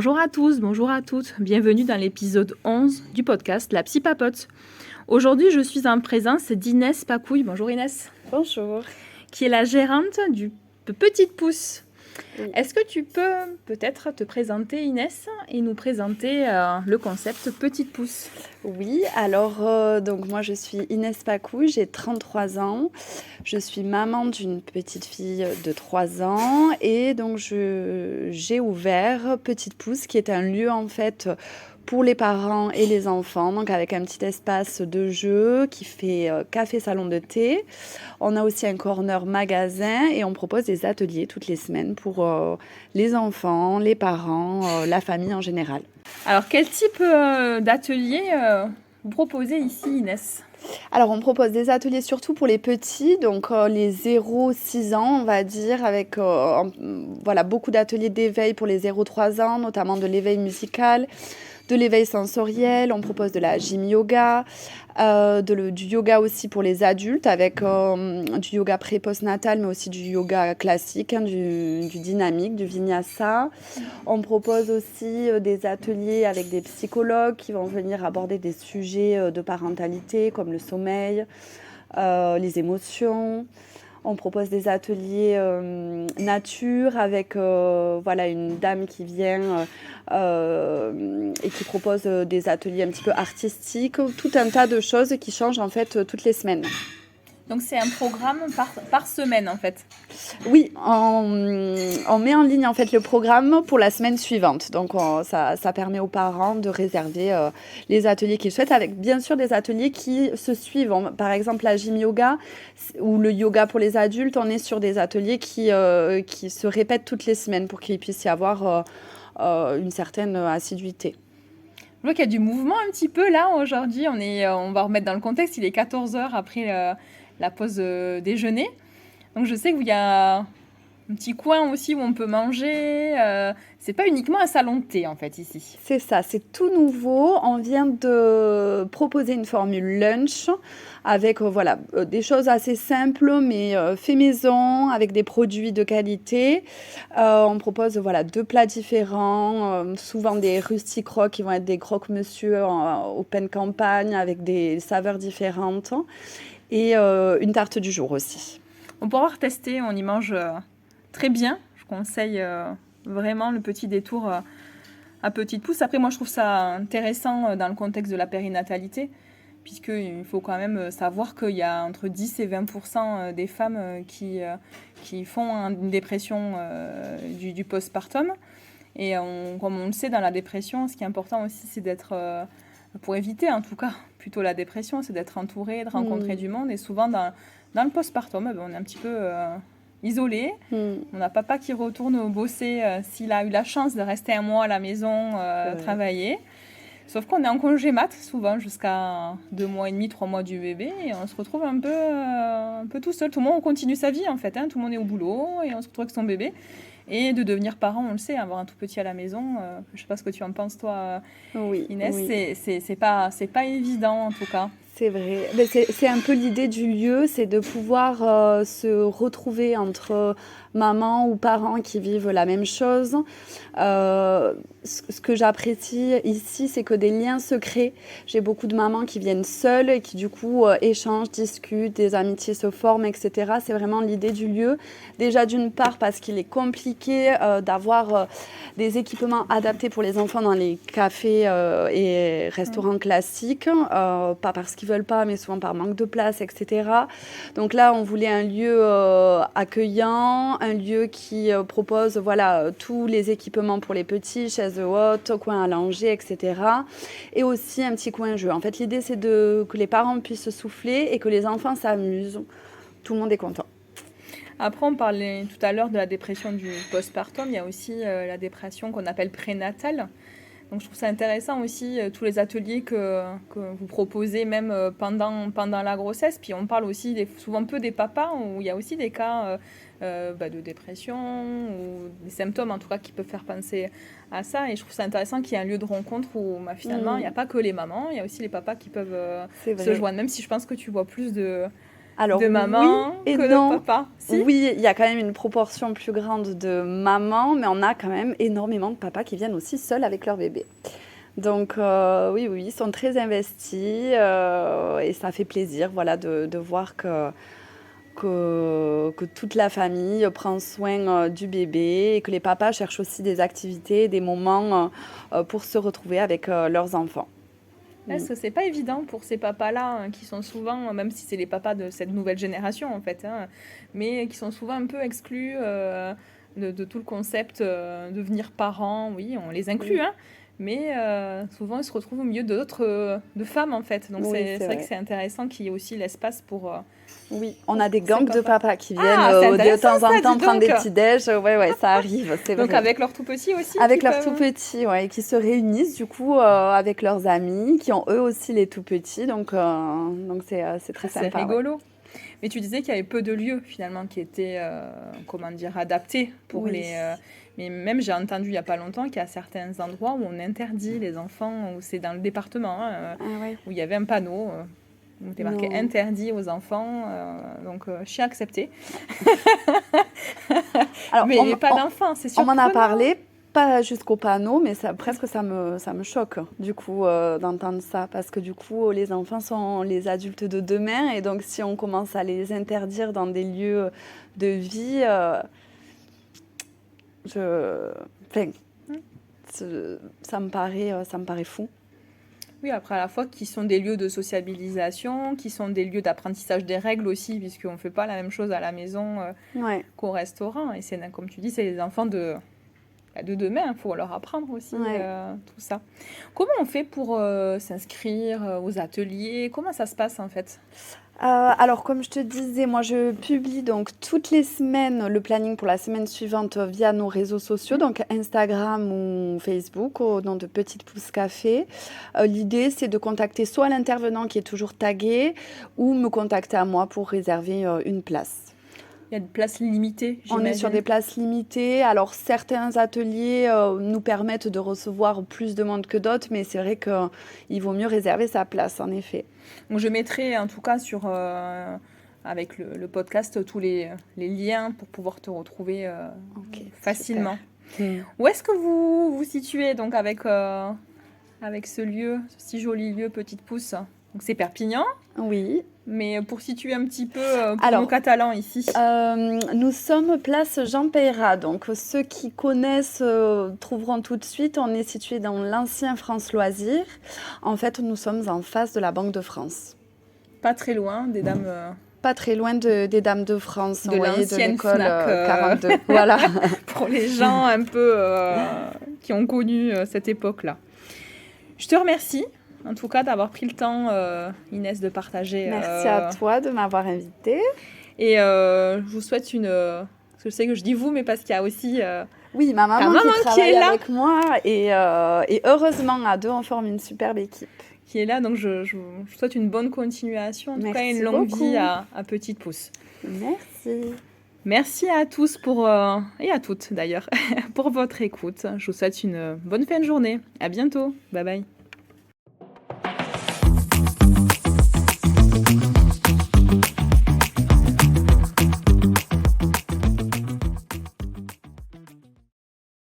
Bonjour à tous, bonjour à toutes, bienvenue dans l'épisode 11 du podcast La Psy Papote. Aujourd'hui, je suis en présence d'Inès Pacouille. Bonjour Inès. Bonjour. Qui est la gérante du Petite Pousse. Oui. Est-ce que tu peux peut-être te présenter Inès et nous présenter le concept Petite Pousse? Oui, alors donc moi je suis Inès Pacouille, j'ai 33 ans. Je suis maman d'une petite fille de 3 ans et donc j'ai ouvert Petite Pousse qui est un lieu en fait pour les parents et les enfants, donc avec un petit espace de jeu qui fait café, salon de thé. On a aussi un corner magasin et on propose des ateliers toutes les semaines pour les enfants, les parents, la famille en général. Alors, quel type d'atelier vous proposez ici, Inès ? Alors, on propose des ateliers surtout pour les petits, donc les 0-6 ans, on va dire, avec voilà, beaucoup d'ateliers d'éveil pour les 0-3 ans, notamment de l'éveil musical, de l'éveil sensoriel. On propose de la gym yoga, du yoga aussi pour les adultes, avec du yoga pré-postnatal, mais aussi du yoga classique, hein, du dynamique, du vinyasa. On propose aussi des ateliers avec des psychologues qui vont venir aborder des sujets de parentalité, comme le sommeil, les émotions. On propose des ateliers nature avec voilà, une dame qui vient et qui propose des ateliers un petit peu artistiques, tout un tas de choses qui changent en fait toutes les semaines. Donc c'est un programme par semaine en fait. Oui, on met en ligne en fait le programme pour la semaine suivante. Donc ça permet aux parents de réserver les ateliers qu'ils souhaitent, avec bien sûr des ateliers qui se suivent. Par exemple la gym yoga ou le yoga pour les adultes, on est sur des ateliers qui se répètent toutes les semaines pour qu'il puisse y avoir une certaine assiduité. Je vois qu'il y a du mouvement un petit peu là aujourd'hui. On va remettre dans le contexte, il est 14h après la pause déjeuner. Donc je sais qu'il y a un petit coin aussi où on peut manger. C'est pas uniquement un salon de thé en fait ici. C'est ça, c'est tout nouveau. On vient de proposer une formule lunch avec voilà, des choses assez simples mais fait maison avec des produits de qualité. On propose voilà, 2 plats différents, souvent des rustic crocs qui vont être des croque-monsieur au pain de campagne avec des saveurs différentes et une tarte du jour aussi. On pourra retester, on y mange très bien. Je conseille vraiment le petit détour à Petite Pousse. Après, moi, je trouve ça intéressant dans le contexte de la périnatalité, puisqu'il faut quand même savoir qu'il y a entre 10 et 20% des femmes qui font une dépression du postpartum. Et comme on le sait, dans la dépression, ce qui est important aussi, c'est d'être, pour éviter en tout cas plutôt la dépression, c'est d'être entouré, de rencontrer du monde. Et souvent, dans le postpartum, on est un petit peu isolé. On a papa qui retourne bosser s'il a eu la chance de rester un mois à la maison travailler. Sauf qu'on est en congé mat souvent jusqu'à 2 mois et demi, 3 mois du bébé et on se retrouve un peu tout seul. Tout le monde continue sa vie en fait, hein. Tout le monde est au boulot et on se retrouve avec son bébé. Et de devenir parent, on le sait, avoir un tout petit à la maison, je ne sais pas ce que tu en penses toi, Oui, Inès, oui. c'est pas évident en tout cas. C'est vrai. Mais c'est un peu l'idée du lieu, c'est de pouvoir se retrouver entre mamans ou parents qui vivent la même chose. Ce que j'apprécie ici, c'est que des liens se créent. J'ai beaucoup de mamans qui viennent seules et qui du coup échangent, discutent, des amitiés se forment, etc. C'est vraiment l'idée du lieu. Déjà d'une part parce qu'il est compliqué d'avoir des équipements adaptés pour les enfants dans les cafés et restaurants classiques, pas parce qu'ils veulent pas, mais souvent par manque de place, etc. Donc là, on voulait un lieu accueillant, un lieu qui propose voilà, tous les équipements pour les petits, chaises hautes, coin à langer, etc. Et aussi un petit coin jeu. En fait, l'idée, c'est que les parents puissent souffler et que les enfants s'amusent. Tout le monde est content. Après, on parlait tout à l'heure de la dépression du postpartum. Il y a aussi la dépression qu'on appelle prénatale. Donc je trouve ça intéressant aussi, tous les ateliers que vous proposez même pendant la grossesse. Puis on parle aussi souvent peu des papas, où il y a aussi des cas de dépression ou des symptômes en tout cas qui peuvent faire penser à ça. Et je trouve ça intéressant qu'il y ait un lieu de rencontre où finalement il n'y a pas que les mamans, il y a aussi les papas qui peuvent se joindre. Même si je pense que tu vois plus de Alors de maman et que non. de papa. Si. Oui, il y a quand même une proportion plus grande de mamans, mais on a quand même énormément de papas qui viennent aussi seuls avec leur bébé. Donc oui, ils sont très investis et ça fait plaisir voilà, de voir que toute la famille prend soin du bébé et que les papas cherchent aussi des activités, des moments pour se retrouver avec leurs enfants. Parce que c'est pas évident pour ces papas-là, qui sont souvent, même si c'est les papas de cette nouvelle génération en fait, mais qui sont souvent un peu exclus de tout le concept de devenir parents. Oui, on les inclut, mais souvent ils se retrouvent au milieu d'autres de femmes en fait. Donc Oui, c'est vrai que c'est intéressant qu'il y ait aussi l'espace pour... Oui, on a des gangs de papas qui viennent c'est de temps en intéressant, temps dis prendre des donc. petits déj. Ouais, ça arrive, c'est Donc vrai. avec leurs tout petits aussi Avec qui leurs peuvent- tout petits, ouais, qui se réunissent du coup avec leurs amis, qui ont eux aussi les tout petits, donc c'est très C'est sympa. Ouais. rigolo. Mais tu disais qu'il y avait peu de lieux finalement qui étaient, comment dire, adaptés pour Oui. les. Mais même j'ai entendu il y a pas longtemps qu'il y a certains endroits où on interdit les enfants, où c'est dans le département, Ah ouais. où il y avait un panneau où était marqué Non. interdit aux enfants, donc chien accepté. Alors, Mais pas d'enfants, c'est on surprenant. m'en a parlé, pas jusqu'au panneau, mais presque ça me choque du coup d'entendre ça, parce que du coup les enfants sont les adultes de demain, et donc si on commence à les interdire dans des lieux de vie, ça me paraît fou. Oui, après à la fois qui sont des lieux de sociabilisation, qui sont des lieux d'apprentissage des règles aussi, puisqu'on ne fait pas la même chose à la maison Ouais. qu'au restaurant. Et c'est, comme tu dis, c'est les enfants de demain, il faut leur apprendre aussi tout ça. Comment on fait pour s'inscrire aux ateliers? Comment ça se passe en fait? Alors, comme je te disais, moi je publie donc toutes les semaines le planning pour la semaine suivante via nos réseaux sociaux, donc Instagram ou Facebook, au nom de Petite Pousse Café. L'idée, c'est de contacter soit l'intervenant qui est toujours tagué, ou me contacter à moi pour réserver une place. Il y a des places limitées, On est sur des places limitées. Alors, certains ateliers nous permettent de recevoir plus de monde que d'autres, mais c'est vrai qu'il vaut mieux réserver sa place, en effet. Donc, je mettrai en tout cas avec le podcast tous les liens pour pouvoir te retrouver facilement. Où est-ce que vous vous situez donc avec ce lieu, ce si joli lieu Petite Pousse? Donc c'est Perpignan. Oui. Mais pour situer un petit peu pour nos Catalans ici. Nous sommes place Jean Peyrat. Donc ceux qui connaissent trouveront tout de suite. On est situé dans l'ancien France Loisirs. En fait, nous sommes en face de la Banque de France. Pas très loin des dames... Pas très loin des Dames de France, de l'ancienne l'école Fnac, 42. Voilà. Pour les gens un peu qui ont connu cette époque-là. Je te remercie, en tout cas, d'avoir pris le temps, Inès, de partager. Merci à toi de m'avoir invitée. Et je vous souhaite une... parce que je sais que je dis vous, mais parce qu'il y a aussi... oui, ma maman qui travaille avec moi. Et heureusement, à deux, on forme une superbe équipe. Qui est là, donc je souhaite une bonne continuation, en tout cas une longue vie à Petite Pousse. Merci. Merci à tous et à toutes d'ailleurs pour votre écoute. Je vous souhaite une bonne fin de journée. À bientôt. Bye bye.